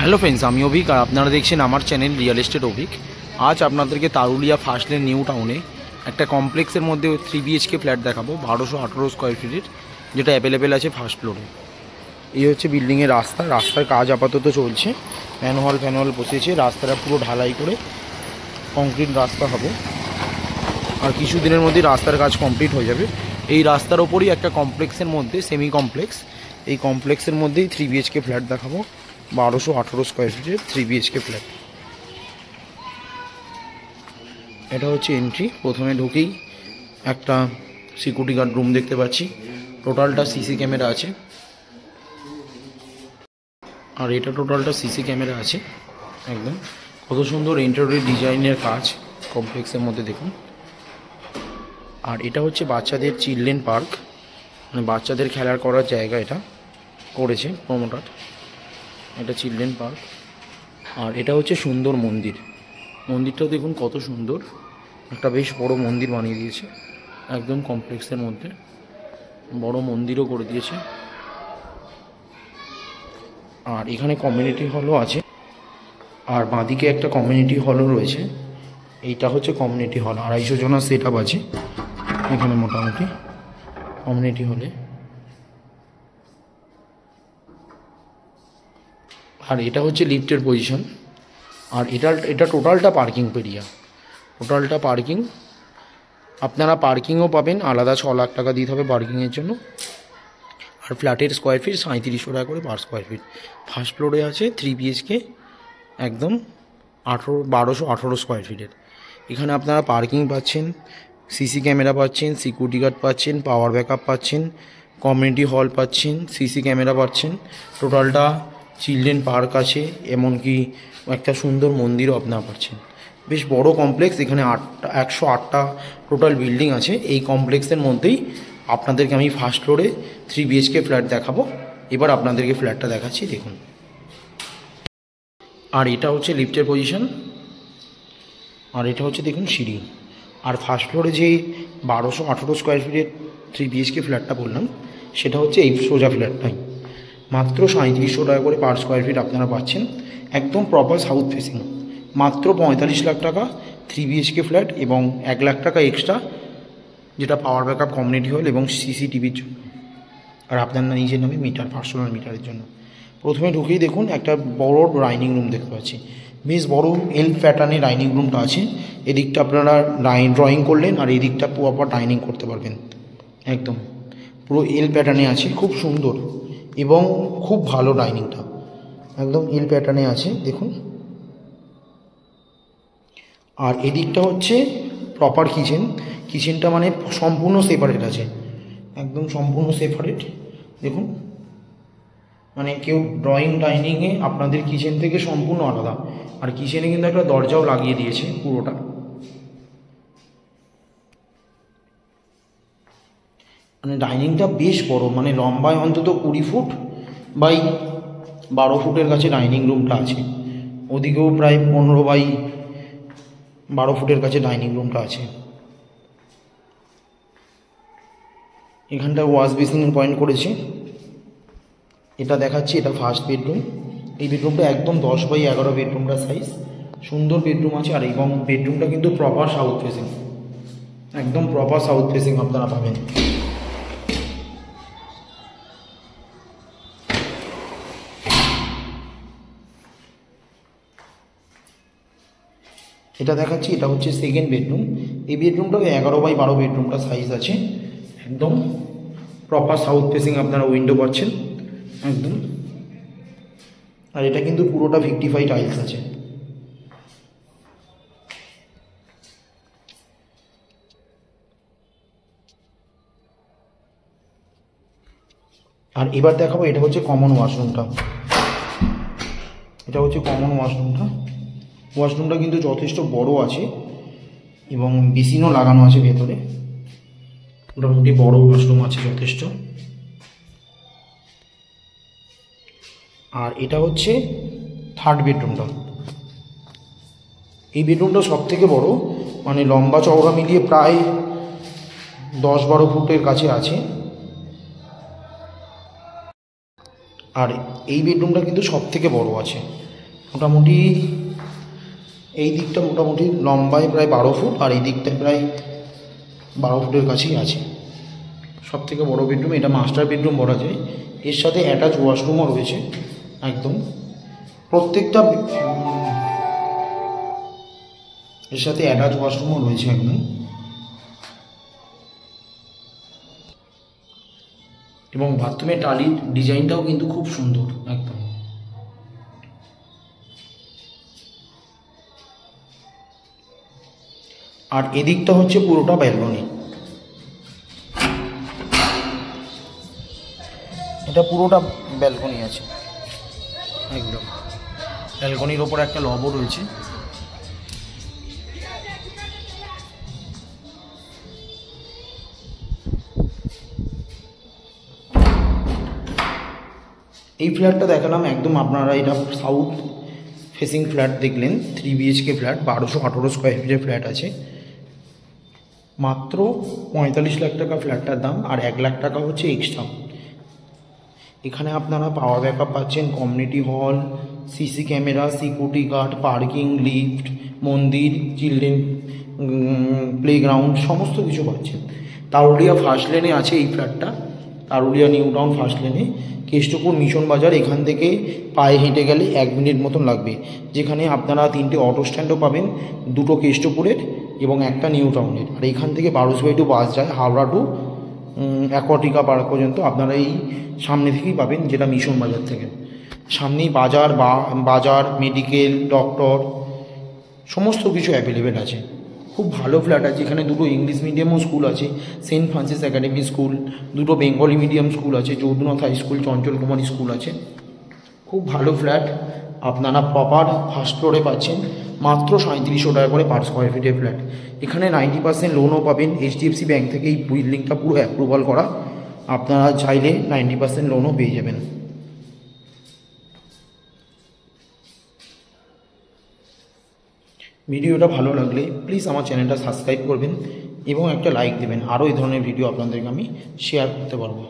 Hello friends, আমি অভিক আর আপনারা দেখছেন আমার চ্যানেল রিয়েল এস্টেট অভিক। আজ আপনাদেরকে তারুলিয়া ফার্স্ট লেন নিউ টাউনে একটা কমপ্লেক্সের মধ্যে 3 BHK ফ্ল্যাট দেখাবো 1218 স্কোয়ার ফিটের, যেটা অ্যাভেলেবেল আছে ফার্স্ট ফ্লোরে। এই হচ্ছে বিল্ডিংয়ের রাস্তার কাজ আপাতত চলছে, ফ্যানওয়াল বসেছে, রাস্তাটা পুরো ঢালাই করে কংক্রিট রাস্তা হবে আর কিছুদিনের মধ্যে রাস্তার কাজ কমপ্লিট হয়ে যাবে। এই রাস্তার ওপরই একটা কমপ্লেক্সের মধ্যে সেমি কমপ্লেক্স, এই কমপ্লেক্সের মধ্যেই 3 BHK ফ্ল্যাট দেখাবো 1218 স্কোয়ার ফিটের 3 BHK ফ্ল্যাট। এটা হচ্ছে এন্ট্রি। প্রথমে ঢুকেই একটা সিকিউরিটি গার্ড রুম দেখতে পাচ্ছি, টোটালটা সিসি ক্যামেরা আছে আর এটা টোটালটা সিসি ক্যামেরা আছে। একদম কত সুন্দর ইন্টেরিয়র ডিজাইনের কাজ কমপ্লেক্সের মধ্যে দেখুন। আর এটা হচ্ছে বাচ্চাদের চিলড্রেন পার্ক, মানে বাচ্চাদের খেলার করার জায়গা এটা করেছে প্রমোটার। এটা চিলড্রেন পার্ক। আর এটা হচ্ছে সুন্দর মন্দিরটাও দেখুন কত সুন্দর, একটা বেশ বড় মন্দির বানিয়ে দিয়েছে একদম কমপ্লেক্সের মধ্যে, বড় মন্দিরও করে দিয়েছে। আর এখানে কমিউনিটি হলও আছে, আর বাঁদিকে একটা কমিউনিটি হলও রয়েছে। এইটা হচ্ছে কমিউনিটি হল, 250 জনের সেট আপ আছে এখানে মোটামুটি কমিউনিটি হলে। আর এটা হচ্ছে লিফটের পজিশন। আর এটা টোটালটা পার্কিং এরিয়া, টোটালটা পার্কিং। আপনারা পার্কিংও পাবেন আলাদা, 6 লাখ টাকা দিতে হবে পার্কিংয়ের জন্য। আর ফ্ল্যাটের স্কোয়ার ফিট 3700 টাকা করে পার স্কোয়ার ফিট। ফার্স্ট ফ্লোরে আছে 3 BHK একদম 1218 স্কোয়ার ফিটের। এখানে আপনারা পার্কিং পাচ্ছেন, সিসি ক্যামেরা পাচ্ছেন, সিকিউরিটি গার্ড পাচ্ছেন, পাওয়ার ব্যাকআপ পাচ্ছেন, কমিউনিটি হল পাচ্ছেন, সিসি ক্যামেরা পাচ্ছেন, টোটালটা চিলড্রেন পার্ক আছে, এমনকি একটা সুন্দর মন্দিরও আপনারা পাচ্ছেন। বেশ বড় কমপ্লেক্স, এখানে 108টা টোটাল বিল্ডিং আছে। এই কমপ্লেক্সের মধ্যেই আপনাদেরকে আমি ফার্স্ট ফ্লোরে 3 BHK ফ্ল্যাট দেখাবো। এবার আপনাদেরকে ফ্ল্যাটটা দেখাচ্ছি, দেখুন। আর এটা হচ্ছে লিফটের পজিশন, আর এটা হচ্ছে দেখুন সিঁড়ি। আর ফার্স্ট ফ্লোরে যে 1218 স্কোয়ার ফিটের 3 BHK ফ্ল্যাটটা বললাম, সেটা হচ্ছে এই সোজা ফ্ল্যাটটাই, মাত্র 3700 টাকা করে পার স্কোয়ার ফিট আপনারা পাচ্ছেন। একদম প্রপার সাউথ ফেসিং, মাত্র 45 লাখ টাকা 3 BHK ফ্ল্যাট, এবং 1 লাখ টাকা এক্সট্রা যেটা পাওয়ার ব্যাকআপ, কমিউনিটি হল এবং CCTVর জন্য। আর আপনার নিজের নামে মিটার, পার্সোনাল মিটারের জন্য। প্রথমে ঢুকেই দেখুন একটা বড় ডাইনিং রুম দেখতে পাচ্ছি, বেশ বড় এল প্যাটার্নের ডাইনিং রুমটা আছে। এদিকটা আপনারা ড্রয়িং করলেন আর এই দিকটা প্রপার ডাইনিং করতে পারবেন। একদম পুরো এল প্যাটার্নে আছে, খুব সুন্দর এবং খুব ভালো ডাইনিংটা, একদম এল প্যাটার্নে আছে দেখুন। আর এদিকটা হচ্ছে প্রপার কিচেনটা মানে সম্পূর্ণ সেপারেট আছে, একদম সম্পূর্ণ সেপারেট দেখুন। মানে কেউ ড্রয়িং ডাইনিংয়ে আপনাদের কিচেন থেকে সম্পূর্ণ আলাদা। আর কিচেনে কিন্তু একটা দরজাও লাগিয়ে দিয়েছে পুরোটা। মানে ডাইনিংটা বেশ বড়, মানে লম্বায় অন্তত 20 ফুট বাই 12 ফুটের কাছে ডাইনিং রুমটা আছে। ওদিকেও প্রায় 15 বাই 12 ফুটের কাছে ডাইনিং রুমটা আছে। এখানটা ওয়াশ বেসিন পয়েন্ট করেছে। এটা দেখাচ্ছি, এটা ফার্স্ট বেডরুম। এই বেডরুমটা একদম 10 বাই 11 বেডরুমটা সাইজ, সুন্দর বেডরুম আছে। আর এবং বেডরুমটা কিন্তু প্রপার সাউথ ফেসিং, একদম প্রপার সাউথ ফেসিং আপনারা পাবেন। এটা দেখাচ্ছি, এটা হচ্ছে সেকেন্ড বেডরুম। এই বেডরুমটাও 11 বাই 12 বেডরুমটা সাইজ আছে, একদম প্রপার সাউথ ফেসিং আপনারা উইন্ডো পাচ্ছেন একদম। আর এটা কিন্তু পুরোটা 55 টাইলস আছে। আর এবার দেখাবো, এটা হচ্ছে কমন ওয়াশরুমটা। এটা হচ্ছে কমন ওয়াশরুমটা কিন্তু যথেষ্ট বড় আছে এবং বেসিনও লাগানো আছে ভেতরে, মোটামুটি বড় ওয়াশরুম আছে যথেষ্ট। আর এটা হচ্ছে থার্ড বেডরুমটা। এই বেডরুমটা সব থেকে বড়, মানে লম্বা চওড়া মিলিয়ে প্রায় 10-12 ফুটের কাছে আছে। আর এই বেডরুমটা কিন্তু সব থেকে বড় আছে, মোটামুটি এই দিকটা মোটামুটি লম্বায় প্রায় 12 ফুট, আর এই দিকটা প্রায় 12 ফুটের কাছেই আছে। সব থেকে বড় বেডরুম, এটা মাস্টার বেডরুম বলা যায়। এর সাথে অ্যাটাচ ওয়াশরুমও রয়েছে একদম, প্রত্যেকটা এর সাথে অ্যাটাচ ওয়াশরুমও রয়েছে একদম। এবং বাথরুমের টালির ডিজাইনটাও কিন্তু খুব সুন্দর একদম। আর এদিকটা হচ্ছে পুরোটা ব্যালকনি, এটা পুরোটা ব্যালকনি আছে একদম। ব্যালকনির ওপর একটা লবও রয়েছে। এই ফ্ল্যাটটা দেখালাম একদম, আপনারা এটা সাউথ ফেসিং ফ্ল্যাট দেখলেন, 3 BHK ফ্ল্যাট, 1218 স্কোয়ার ফিটের ফ্ল্যাট আছে। মাত্র 45 লাখ টাকা ফ্ল্যাটটার দাম, আর 1 লাখ টাকা হচ্ছে এক্সট্রা। এখানে আপনারা পাওয়ার ব্যাকআপ পাচ্ছেন, community hall, CC camera, security guard, parking, lift, মন্দির, চিলড্রেন প্লেগ্রাউন্ড, সমস্ত কিছু পাচ্ছেন। তারুলিয়া ফার্স্ট লেনে আছে এই ফ্ল্যাটটা, তারুলিয়া নিউ টাউন ফার্স্ট লেনে, কেষ্টপুর মিশন বাজার। এখান থেকে পায়ে হেঁটে গেলে 1 মিনিট মতন লাগবে। যেখানে আপনারা 3টে অটো স্ট্যান্ডও পাবেন, 2টো কেষ্টপুরের এবং একটা নিউ টাউনের। আর এখান থেকে বারুসবাই টু বাস যায়, হাওড়া টু অ্যাকোয়াটিকা পার্ক পর্যন্ত আপনারা এই সামনে থেকেই পাবেন, যেটা মিশন বাজার থেকে। সামনেই বাজার, মেডিকেল, ডক্টর, সমস্ত কিছু অ্যাভেলেবেল আছে। খুব ভালো ফ্ল্যাট আছে। এখানে 2টো ইংলিশ মিডিয়ামও স্কুল আছে, সেন্ট ফ্রান্সিস একাডেমি স্কুল, 2টো বেঙ্গলি মিডিয়াম স্কুল আছে, Jadunath high school, Chanchal Kumari school আছে। খুব ভালো ফ্ল্যাট, আপনারা প্রপার ফার্স্ট ফ্লোরে পাচ্ছেন। মাত্র 3700 টাকা করে পার স্কোয়ার ফিটের ফ্ল্যাট। এখানে 90% লোনও পাবেন। HDFC ব্যাঙ্ক থেকে এই বিল্ডিংটা পুরো অ্যাপ্রুভাল করা, আপনারা চাইলে 90% লোনও পেয়ে যাবেন। ভিডিওটা ভালো লাগলে প্লিজ আমার চ্যানেলটা সাবস্ক্রাইব করবেন এবং একটা লাইক দেবেন। আরও এই ধরনের ভিডিও আপনাদেরকে আমি শেয়ার করতে পারবো।